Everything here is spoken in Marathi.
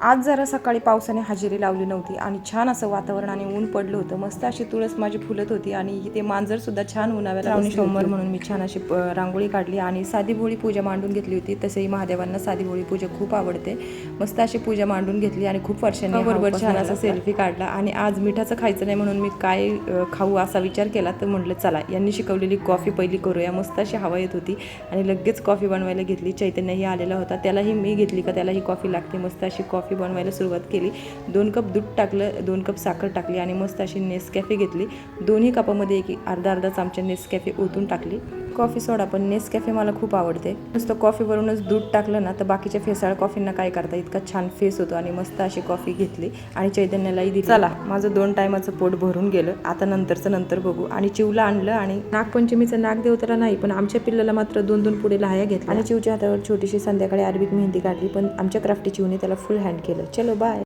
आज जरा सकाळी पावसाने हजेरी लावली नव्हती आणि छान असं वातावरण आणि ऊन पडलं होतं. मस्त अशी तुळस माझी फुलत होती आणि ते मांजर सुद्धा छान उन्हाव्याला श्रावणी सोमवार म्हणून मी छान अशी रांगोळी काढली आणि साधी भोळी पूजा मांडून घेतली होती. तसेही महादेवांना साधी भोळी पूजा खूप आवडते. मस्त अशी पूजा मांडून घेतली आणि खूप वर्षांनी बरोबर छान असा सेल्फी काढला. आणि आज मिठाचं खायचं नाही म्हणून मी काय खाऊ असा विचार केला, तर म्हटलं चला यांनी शिकवलेली कॉफी पहिली करूया. मस्त अशी हवा येत होती आणि लगेच कॉफी बनवायला घेतली. चैतन्यही आलेला होता, त्यालाही मी घेतली का त्यालाही कॉफी लागते. मस्त अशी कॉफी बनवायला सुरुवात केली. 2 कप दूध टाकलं, 2 कप साखर टाकली आणि मस्त अशी नेसकॅफे घेतली. दोन्ही कपामध्ये एक अर्धा चमचा नेसकॅफे ओतून टाकली. कॉफी सोडा पण नेसकॅफे मला खूप आवडते. नुसतं कॉफीवरूनच दूध टाकलं ना तर बाकीच्या फेसाळ कॉफींना काय करता, इतका छान फेस होतो. आणि मस्त अशी कॉफी घेतली आणि चैतन्यालाही दिली. चला माझं 2 टायमाचं पोट भरून गेलं, आता नंतरचं नंतर बघू. आणि चिवला आणलं आणि नागपंचमीचं नागदेवतेला नाही पण आमच्या पिल्लाला मात्र 2 पुढे लाह्या घेतल्या आणि चिवच्या हातावर छोटीशी संध्याकाळी अरबिक मेहंदी काढली. पण आमच्या क्राफ्टी चिवने त्याला फुल हँड केलं. चलो बाय.